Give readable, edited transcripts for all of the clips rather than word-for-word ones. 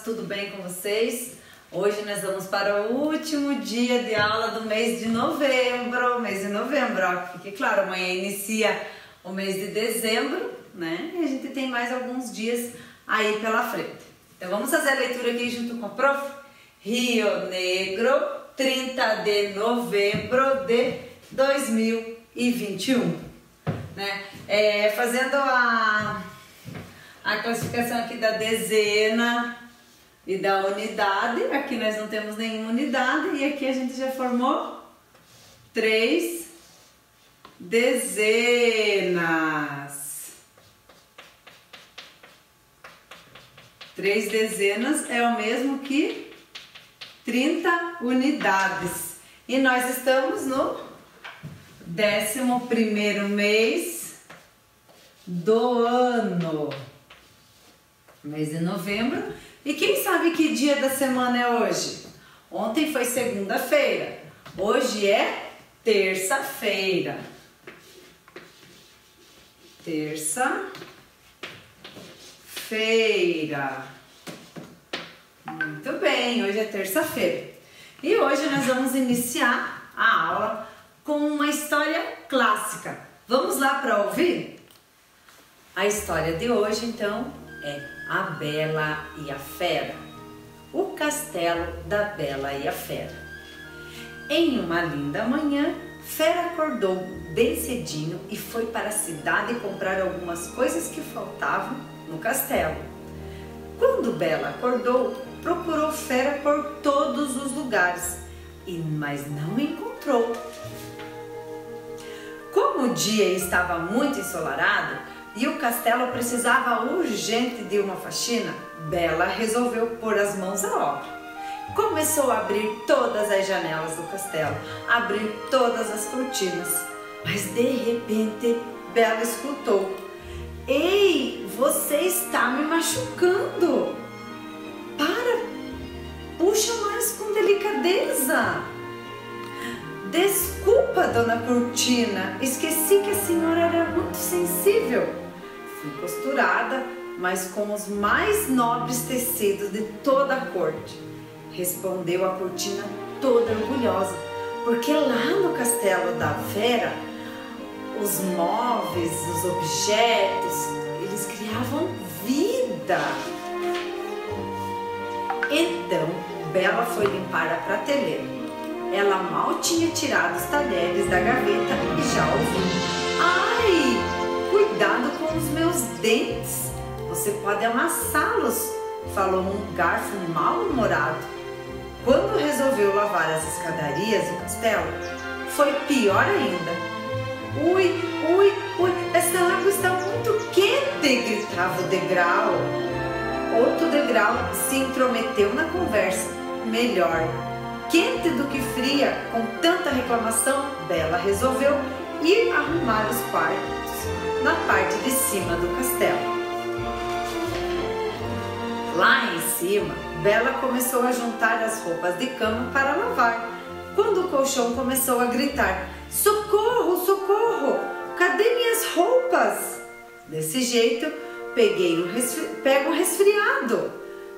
tudo bem com vocês? Hoje nós vamos para o último dia de aula do mês de novembro, ó, fique claro, amanhã inicia o mês de dezembro, né? E a gente tem mais alguns dias aí pela frente. Então vamos fazer a leitura aqui junto com o prof. Rio Negro, 30 de novembro de 2021, né? Fazendo a classificação aqui da dezena e da unidade. Aqui nós não temos nenhuma unidade e aqui a gente já formou 3 dezenas. 3 dezenas é o mesmo que 30 unidades. E nós estamos no 11º mês do ano. Mês de novembro. E quem sabe que dia da semana é hoje? Ontem foi segunda-feira. Hoje é terça-feira. Terça-feira. Muito bem, hoje é terça-feira. E hoje nós vamos iniciar a aula com uma história clássica. Vamos lá para ouvir? A história de hoje, então, é A Bela e a Fera. O Castelo da Bela e a Fera. Em uma linda manhã, Fera acordou bem cedinho e foi para a cidade comprar algumas coisas que faltavam no castelo. Quando Bela acordou, procurou Fera por todos os lugares, mas não encontrou. Como o dia estava muito ensolarado e o castelo precisava urgente de uma faxina, Bela resolveu pôr as mãos à obra. Começou a abrir todas as janelas do castelo, abrir todas as cortinas, mas de repente Bela escutou: "Ei, você está me machucando! Para! Puxa mais com delicadeza!" "Desculpa, dona Cortina, esqueci que a senhora era muito sensível. Fui costurada, mas com os mais nobres tecidos de toda a corte", respondeu a cortina toda orgulhosa, porque lá no castelo da Fera, os móveis, os objetos, eles criavam vida. Então, Bela foi limpar a prateleira. Ela mal tinha tirado os talheres da gaveta e já ouviu: "Ai, cuidado com os meus dentes, você pode amassá-los", falou um garfo mal-humorado. Quando resolveu lavar as escadarias do castelo, foi pior ainda. Ui, essa água está muito quente", gritava o degrau. Outro degrau se intrometeu na conversa. "Melhor quente do que fria", com tanta reclamação, Bela resolveu ir arrumar os quartos na parte de cima do castelo. Lá em cima, Bela começou a juntar as roupas de cama para lavar, quando o colchão começou a gritar: "Socorro, socorro! Cadê minhas roupas?" Desse jeito, pego o resfriado.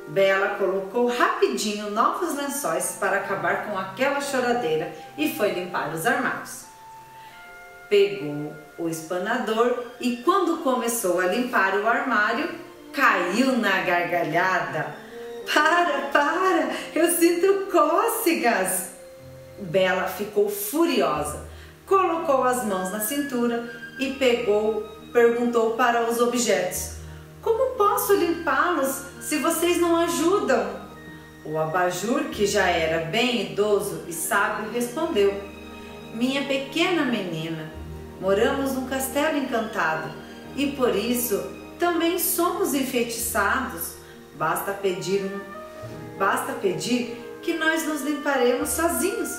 Bela colocou rapidinho novos lençóis para acabar com aquela choradeira e foi limpar os armários. Pegou o espanador e quando começou a limpar o armário, caiu na gargalhada. Para, eu sinto cócegas." Bela ficou furiosa, colocou as mãos na cintura e perguntou para os objetos: "Como posso limpá-los se vocês não ajudam?" O abajur, que já era bem idoso e sábio, respondeu: "Minha pequena menina, moramos num castelo encantado e por isso também somos enfeitiçados. Basta pedir que nós nos limparemos sozinhos.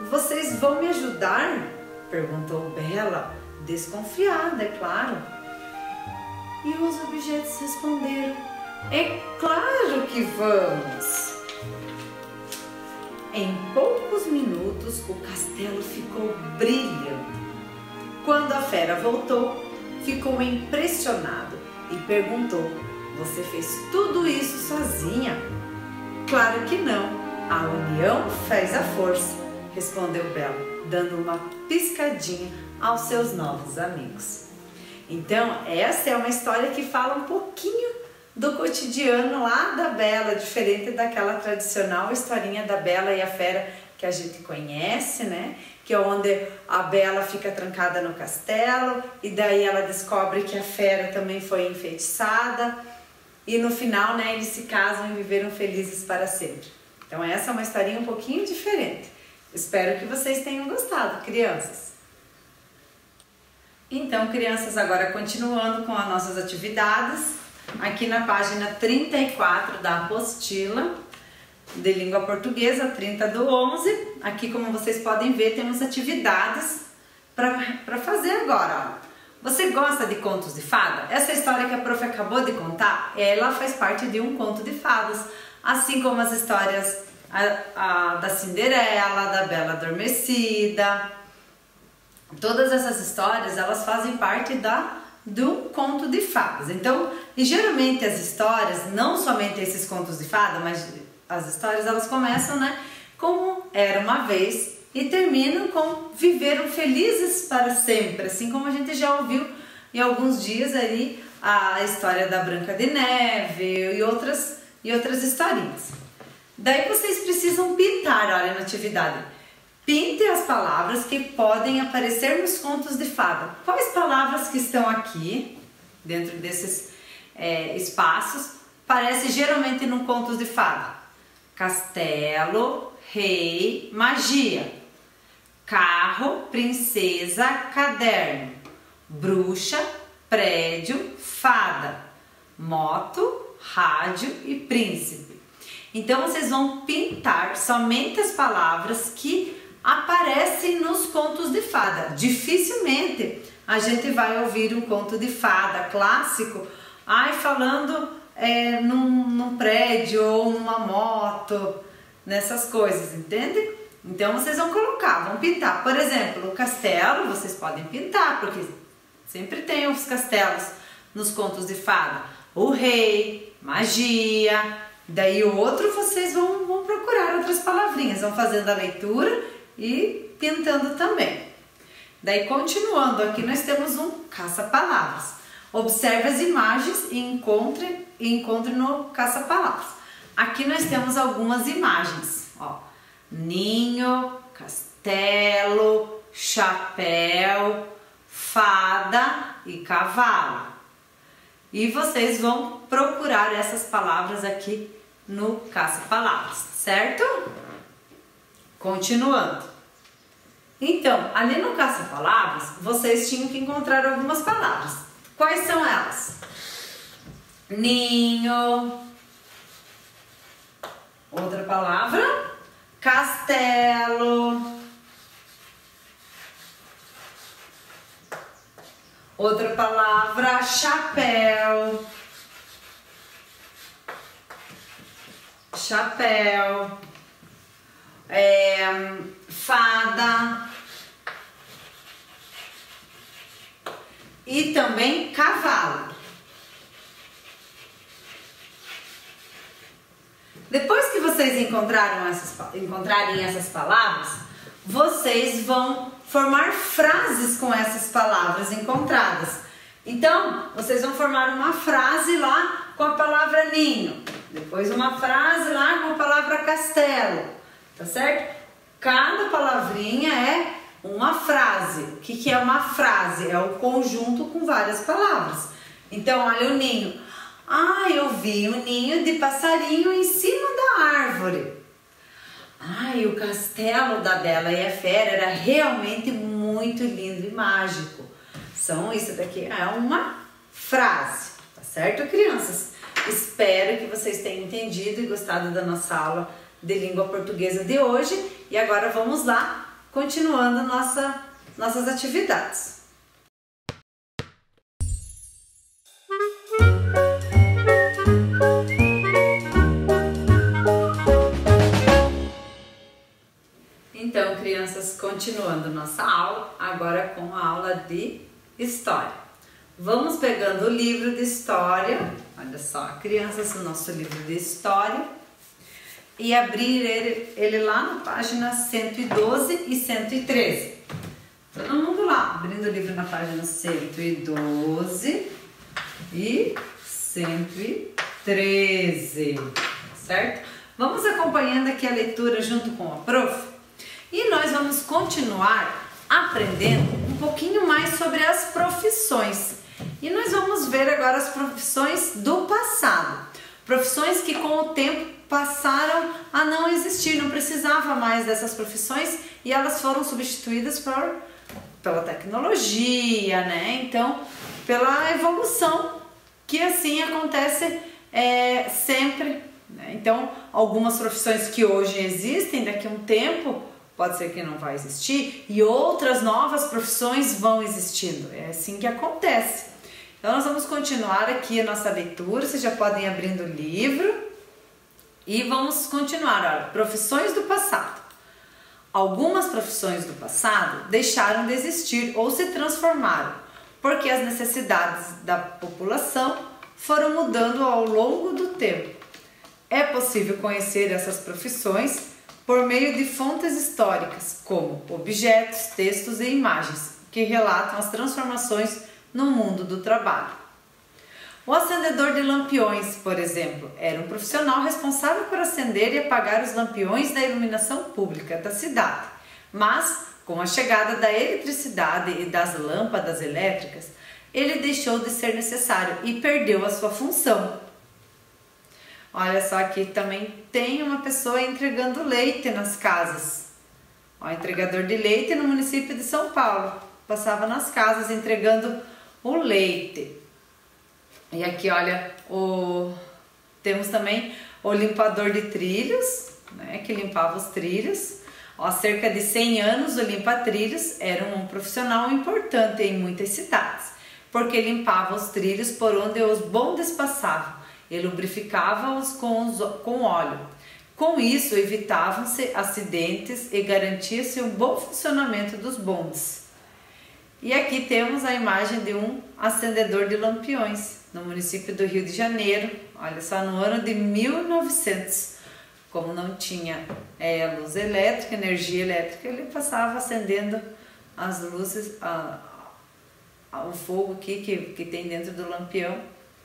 Vocês vão me ajudar?" perguntou Bela, desconfiada, é claro. E os objetos responderam: "É claro que vamos." Em poucos minutos o castelo ficou brilhando. Quando a Fera voltou, ficou impressionado e perguntou: Você fez tudo isso sozinha? Claro que não. A união fez a força, respondeu Bela, dando uma piscadinha aos seus novos amigos. Então, essa é uma história que fala um pouquinho do cotidiano lá da Bela, diferente daquela tradicional historinha da Bela e a Fera que a gente conhece, né? Que é onde a Bela fica trancada no castelo e daí ela descobre que a Fera também foi enfeitiçada e no final, né, eles se casam e viveram felizes para sempre. Então essa é uma historinha um pouquinho diferente. Espero que vocês tenham gostado, crianças. Então, crianças, agora continuando com as nossas atividades, aqui na página 34 da apostila de língua portuguesa, 30/11, aqui como vocês podem ver, temos atividades para fazer agora. Você gosta de contos de fada? Essa história que a prof acabou de contar, ela faz parte de um conto de fadas, assim como as histórias da Cinderela, da Bela Adormecida. Todas essas histórias, elas fazem parte de um conto de fadas. Então, e geralmente as histórias, não somente esses contos de fada, mas as histórias, elas começam, né, como era uma vez e terminam com viveram felizes para sempre, assim como a gente já ouviu em alguns dias ali a história da Branca de Neve e outras historinhas. Daí vocês precisam pintar, olha, na atividade. Pinte as palavras que podem aparecer nos contos de fada. Quais palavras que estão aqui, dentro desses espaços, aparecem geralmente num conto de fada? Castelo, rei, magia. Carro, princesa, caderno. Bruxa, prédio, fada. Moto, rádio e príncipe. Então vocês vão pintar somente as palavras que aparecem nos contos de fada. Dificilmente a gente vai ouvir um conto de fada clássico, falando num prédio ou numa moto, nessas coisas, entende? Então vocês vão colocar, vão pintar. Por exemplo, o castelo vocês podem pintar, porque sempre tem os castelos nos contos de fada. O rei, magia, daí o outro vocês vão procurar outras palavrinhas, vão fazendo a leitura e pintando também. Daí continuando, aqui nós temos um caça-palavras. Observe as imagens e encontre no caça-palavras. Aqui nós temos algumas imagens, ó. Ninho, castelo, chapéu, fada e cavalo. E vocês vão procurar essas palavras aqui no caça-palavras, certo? Continuando. Então, ali no caça-palavras, vocês tinham que encontrar algumas palavras. Quais são elas? Ninho. Outra palavra? Castelo. Outra palavra, chapéu. Chapéu. Fada. E também cavalo. Depois que vocês encontrarem essas palavras, vocês vão formar frases com essas palavras encontradas. Então, vocês vão formar uma frase lá com a palavra ninho, depois uma frase lá com a palavra castelo, tá certo? Cada palavrinha é uma frase. O que é uma frase? É o conjunto com várias palavras. Então, olha o ninho. Eu vi um ninho de passarinho em cima da árvore. O castelo da Bela e a Fera era realmente muito lindo e mágico. Isso daqui é uma frase, tá certo, crianças? Espero que vocês tenham entendido e gostado da nossa aula de língua portuguesa de hoje. E agora vamos lá, continuando nossas atividades. Então, crianças, continuando nossa aula, agora com a aula de História. Vamos pegando o livro de História, olha só, crianças, o nosso livro de história, e abrir ele lá na página 112 e 113. Todo mundo lá, abrindo o livro na página 112 e 113, certo? Vamos acompanhando aqui a leitura junto com a prof. E nós vamos continuar aprendendo um pouquinho mais sobre as profissões. E nós vamos ver agora as profissões do passado. Profissões que com o tempo passaram a não existir, não precisava mais dessas profissões e elas foram substituídas pela tecnologia, né? Então, pela evolução que assim acontece sempre, né? Então, algumas profissões que hoje existem, daqui a um tempo pode ser que não vai existir e outras novas profissões vão existindo. É assim que acontece. Então, nós vamos continuar aqui a nossa leitura. Vocês já podem ir abrindo o livro e vamos continuar. Olha, profissões do passado. Algumas profissões do passado deixaram de existir ou se transformaram, porque as necessidades da população foram mudando ao longo do tempo. É possível conhecer essas profissões por meio de fontes históricas, como objetos, textos e imagens, que relatam as transformações no mundo do trabalho. O acendedor de lampiões, por exemplo, era um profissional responsável por acender e apagar os lampiões da iluminação pública da cidade. Mas, com a chegada da eletricidade e das lâmpadas elétricas, ele deixou de ser necessário e perdeu a sua função. Olha só, aqui também tem uma pessoa entregando leite nas casas. O entregador de leite no município de São Paulo. Passava nas casas entregando o leite. E aqui, olha, temos também o limpador de trilhos, né, que limpava os trilhos. Há cerca de 100 anos, o limpa-trilhos era um profissional importante em muitas cidades, porque limpava os trilhos por onde os bondes passavam e lubrificava-os com óleo. Com isso, evitavam-se acidentes e garantia-se um bom funcionamento dos bondes. E aqui temos a imagem de um acendedor de lampiões no município do Rio de Janeiro. Olha só, no ano de 1900, como não tinha luz elétrica, energia elétrica, ele passava acendendo as luzes, o fogo aqui que tem dentro do lampião,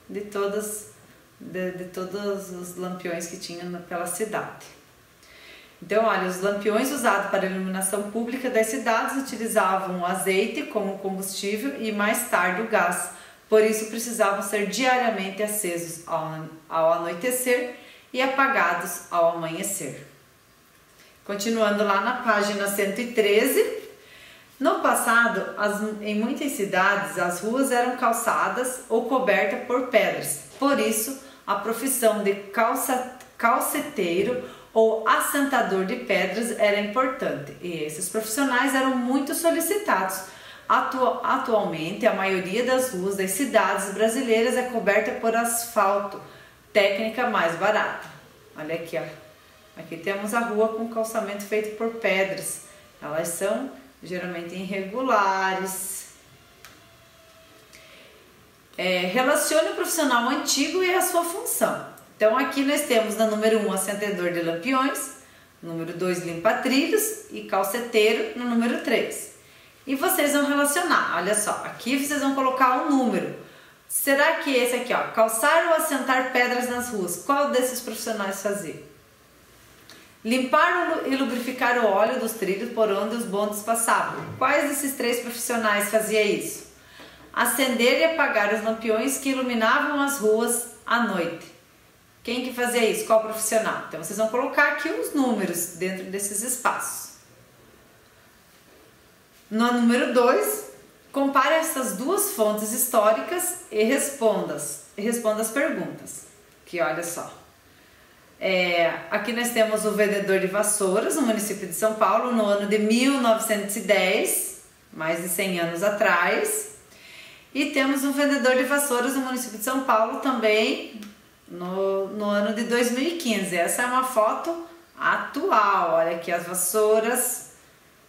de todos os lampiões que tinha pela cidade. Então, olha, os lampiões usados para a iluminação pública das cidades utilizavam o azeite como combustível e mais tarde o gás. Por isso, precisavam ser diariamente acesos ao anoitecer e apagados ao amanhecer. Continuando lá na página 113, no passado, em muitas cidades, as ruas eram calçadas ou cobertas por pedras. Por isso, a profissão de calceteiro ou assentador de pedras era importante e esses profissionais eram muito solicitados. Atualmente, a maioria das ruas das cidades brasileiras é coberta por asfalto, técnica mais barata. Olha aqui, ó. Aqui temos a rua com calçamento feito por pedras. Elas são geralmente irregulares. Relacione o profissional antigo e a sua função. Então aqui nós temos na número 1 acendedor de lampiões, número 2 limpa-trilhos e calceteiro no número 3. E vocês vão relacionar, olha só, aqui vocês vão colocar um número. Será que esse aqui, ó, calçar ou assentar pedras nas ruas, qual desses profissionais fazia? Limpar e lubrificar o óleo dos trilhos por onde os bondes passavam. Quais desses 3 profissionais fazia isso? Acender e apagar os lampiões que iluminavam as ruas à noite. Quem que fazia isso? Qual profissional? Então, vocês vão colocar aqui os números dentro desses espaços. No número 2, compare essas duas fontes históricas e responda as perguntas. Que olha só. Aqui nós temos o vendedor de vassouras no município de São Paulo no ano de 1910, mais de 100 anos atrás. E temos um vendedor de vassouras no município de São Paulo também no ano de 2015. Essa é uma foto atual. Olha aqui as vassouras.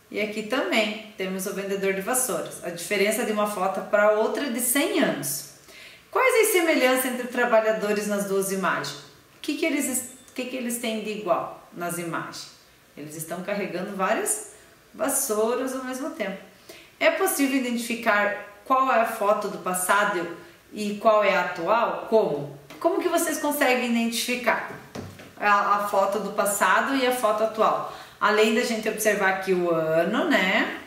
E aqui também temos o vendedor de vassouras. A diferença de uma foto para outra é de 100 anos. Quais as semelhanças entre trabalhadores nas duas imagens? O que eles têm de igual nas imagens? Eles estão carregando várias vassouras ao mesmo tempo. É possível identificar qual é a foto do passado e qual é a atual? Como? Como que vocês conseguem identificar a foto do passado e a foto atual? Além da gente observar aqui o ano, né?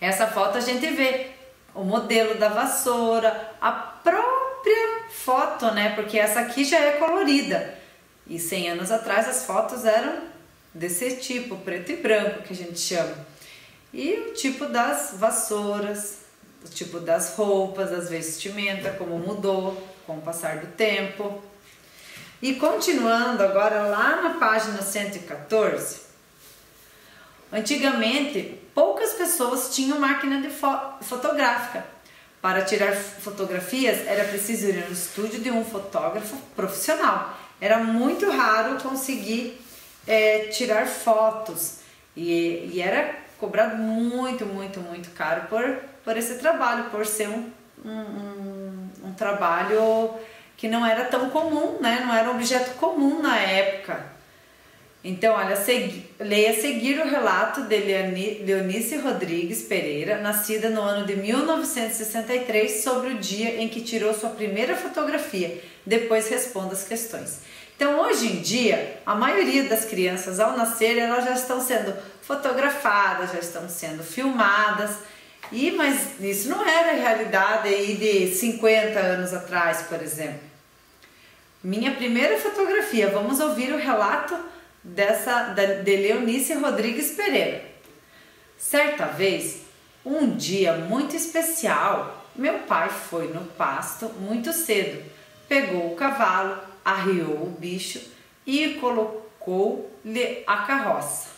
Essa foto a gente vê o modelo da vassoura, a própria foto, né? Porque essa aqui já é colorida. E 100 anos atrás as fotos eram desse tipo, preto e branco, que a gente chama. E o tipo das vassouras, o tipo das roupas, das vestimentas, como mudou com o passar do tempo. E continuando agora lá na página 114, antigamente poucas pessoas tinham máquina de fotográfica. Para tirar fotografias era preciso ir no estúdio de um fotógrafo profissional. Era muito raro conseguir tirar fotos e era cobrado muito caro por esse trabalho, por ser um trabalho que não era tão comum, né? Não era um objeto comum na época. Então, olha, leia a seguir o relato de Leonice Rodrigues Pereira, nascida no ano de 1963, sobre o dia em que tirou sua primeira fotografia. Depois responda as questões. Então, hoje em dia, a maioria das crianças, ao nascer, elas já estão sendo fotografadas, já estão sendo filmadas. Mas isso não era a realidade aí de 50 anos atrás, por exemplo. Minha primeira fotografia, vamos ouvir o relato de Leonice Rodrigues Pereira. Certa vez, um dia muito especial, meu pai foi no pasto muito cedo, pegou o cavalo, arriou o bicho e colocou-lhe a carroça.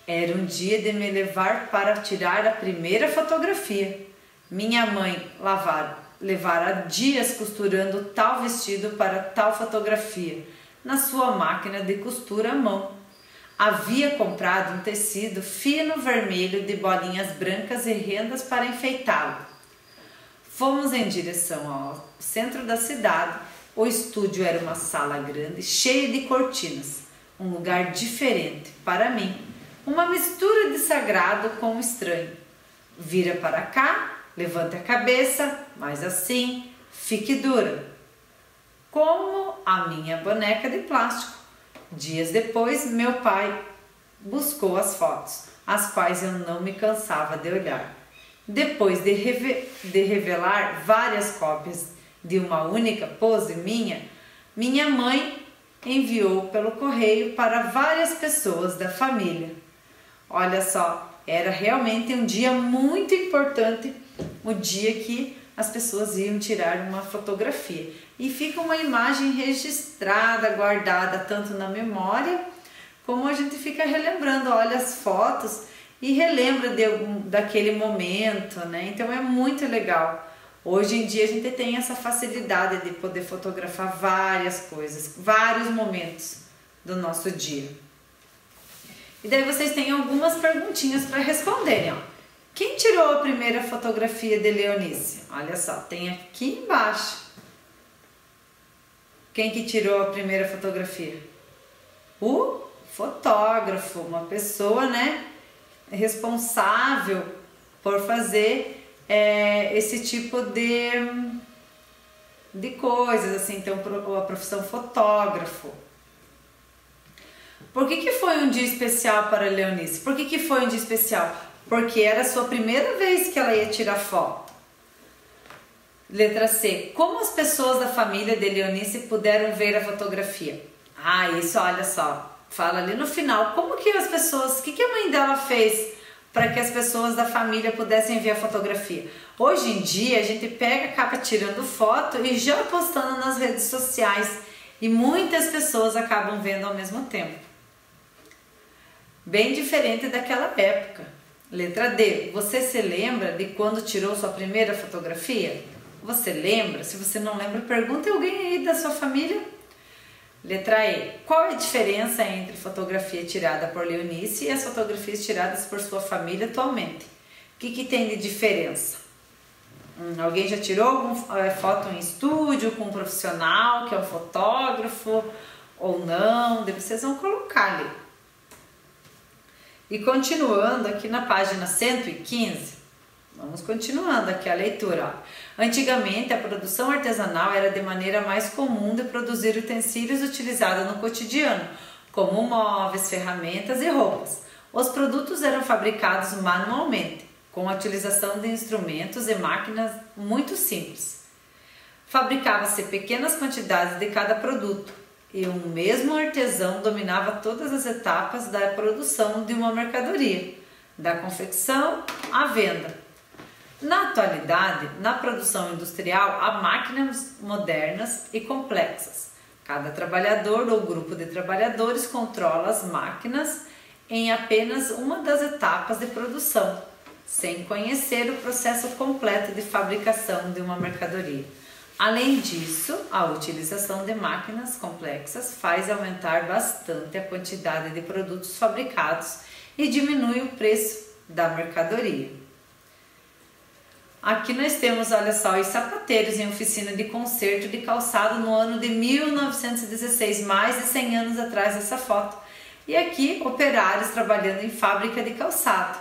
Era um dia de me levar para tirar a primeira fotografia. Minha mãe levara dias costurando tal vestido para tal fotografia, na sua máquina de costura à mão. Havia comprado um tecido fino vermelho de bolinhas brancas e rendas para enfeitá-lo. Fomos em direção ao centro da cidade. O estúdio era uma sala grande, cheia de cortinas, um lugar diferente para mim, uma mistura de sagrado com estranho. Vira para cá, levante a cabeça, mas assim, fique dura, como a minha boneca de plástico. Dias depois, meu pai buscou as fotos, as quais eu não me cansava de olhar. Depois de revelar várias cópias de uma única pose minha mãe enviou pelo correio para várias pessoas da família. Olha só, era realmente um dia muito importante, o dia que as pessoas iam tirar uma fotografia. E fica uma imagem registrada, guardada tanto na memória, como a gente fica relembrando, olha as fotos e relembra daquele momento, né? Então é muito legal. Hoje em dia a gente tem essa facilidade de poder fotografar várias coisas, vários momentos do nosso dia. E daí vocês têm algumas perguntinhas para responderem, ó. Quem tirou a primeira fotografia de Leonice? Olha só, tem aqui embaixo. Quem que tirou a primeira fotografia? O fotógrafo, uma pessoa, né, responsável por fazer esse tipo de coisas, assim, então a profissão fotógrafo. Por que foi um dia especial para Leonice? Por que foi um dia especial? Porque era a sua primeira vez que ela ia tirar foto. Letra C. Como as pessoas da família de Leonice puderam ver a fotografia? Isso, olha só, fala ali no final. Como que as pessoas, o que a mãe dela fez para que as pessoas da família pudessem ver a fotografia? Hoje em dia a gente acaba tirando foto e já postando nas redes sociais e muitas pessoas acabam vendo ao mesmo tempo. Bem diferente daquela época. Letra D. Você se lembra de quando tirou sua primeira fotografia? Você lembra? Se você não lembra, pergunte a alguém aí da sua família. Letra E. Qual é a diferença entre fotografia tirada por Leonice e as fotografias tiradas por sua família atualmente? O que tem de diferença? Alguém já tirou alguma foto em estúdio com um profissional, que é um fotógrafo, ou não? Daí vocês vão colocar ali. E continuando aqui na página 115, vamos continuando aqui a leitura. Ó. Antigamente, a produção artesanal era de maneira mais comum de produzir utensílios utilizados no cotidiano, como móveis, ferramentas e roupas. Os produtos eram fabricados manualmente, com a utilização de instrumentos e máquinas muito simples. Fabricava-se pequenas quantidades de cada produto e um mesmo artesão dominava todas as etapas da produção de uma mercadoria, da confecção à venda. Na atualidade, na produção industrial, há máquinas modernas e complexas. Cada trabalhador ou grupo de trabalhadores controla as máquinas em apenas uma das etapas de produção, sem conhecer o processo completo de fabricação de uma mercadoria. Além disso, a utilização de máquinas complexas faz aumentar bastante a quantidade de produtos fabricados e diminui o preço da mercadoria. Aqui nós temos, olha só, os sapateiros em oficina de conserto de calçado no ano de 1916, mais de 100 anos atrás dessa foto. E aqui, operários trabalhando em fábrica de calçado.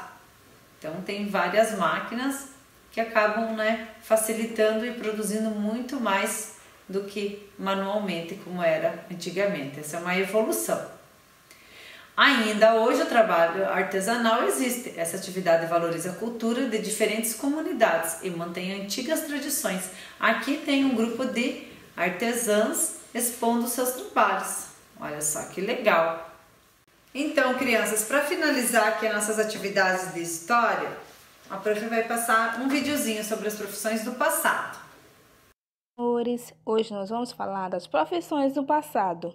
Então, tem várias máquinas que acabam, facilitando e produzindo muito mais do que manualmente, como era antigamente. Essa é uma evolução. Ainda hoje o trabalho artesanal existe. Essa atividade valoriza a cultura de diferentes comunidades e mantém antigas tradições. Aqui tem um grupo de artesãs expondo seus trabalhos. Olha só que legal! Então, crianças, para finalizar aqui as nossas atividades de história, a prof vai passar um videozinho sobre as profissões do passado. Hoje nós vamos falar das profissões do passado.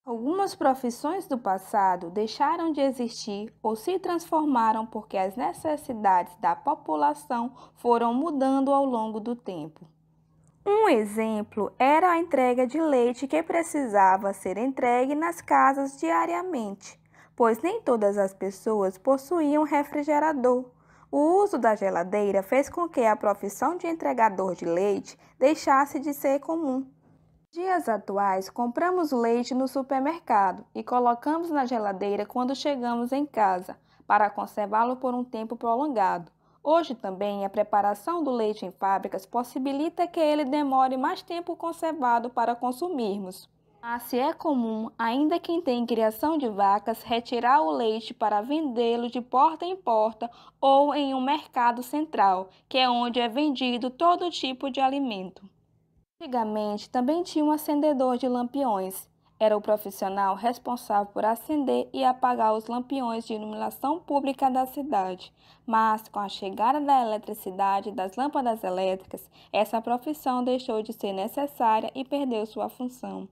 Algumas profissões do passado deixaram de existir ou se transformaram porque as necessidades da população foram mudando ao longo do tempo. Um exemplo era a entrega de leite que precisava ser entregue nas casas diariamente, pois nem todas as pessoas possuíam refrigerador. O uso da geladeira fez com que a profissão de entregador de leite deixasse de ser comum. Nos dias atuais, compramos o leite no supermercado e colocamos na geladeira quando chegamos em casa, para conservá-lo por um tempo prolongado. Hoje também, a preparação do leite em fábricas possibilita que ele demore mais tempo conservado para consumirmos. Mas se é comum, ainda quem tem criação de vacas, retirar o leite para vendê-lo de porta em porta ou em um mercado central, que é onde é vendido todo tipo de alimento. Antigamente, também tinha um acendedor de lampiões. Era o profissional responsável por acender e apagar os lampiões de iluminação pública da cidade. Mas, com a chegada da eletricidade e das lâmpadas elétricas, essa profissão deixou de ser necessária e perdeu sua função.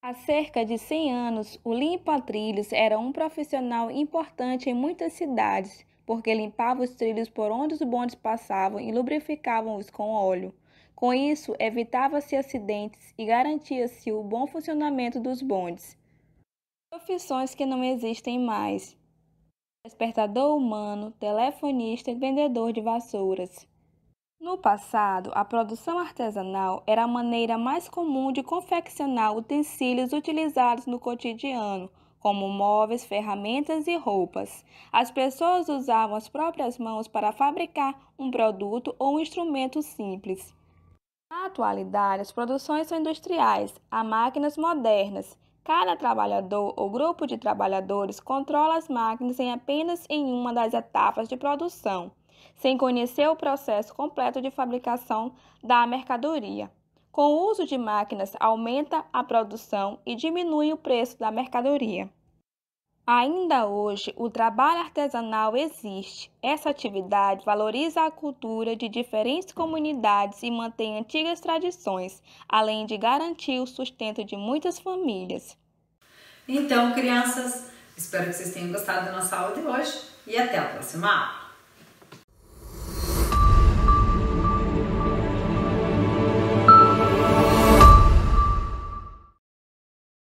Há cerca de 100 anos, o limpa-trilhos era um profissional importante em muitas cidades, porque limpava os trilhos por onde os bondes passavam e lubrificavam-os com óleo. Com isso, evitava-se acidentes e garantia-se o bom funcionamento dos bondes. Profissões que não existem mais: despertador humano, telefonista e vendedor de vassouras. No passado, a produção artesanal era a maneira mais comum de confeccionar utensílios utilizados no cotidiano, como móveis, ferramentas e roupas. As pessoas usavam as próprias mãos para fabricar um produto ou um instrumento simples. Na atualidade, as produções são industriais, há máquinas modernas. Cada trabalhador ou grupo de trabalhadores controla as máquinas apenas em uma das etapas de produção, sem conhecer o processo completo de fabricação da mercadoria. Com o uso de máquinas, aumenta a produção e diminui o preço da mercadoria. Ainda hoje, o trabalho artesanal existe. Essa atividade valoriza a cultura de diferentes comunidades e mantém antigas tradições, além de garantir o sustento de muitas famílias. Então, crianças, espero que vocês tenham gostado da nossa aula de hoje e até a próxima aula.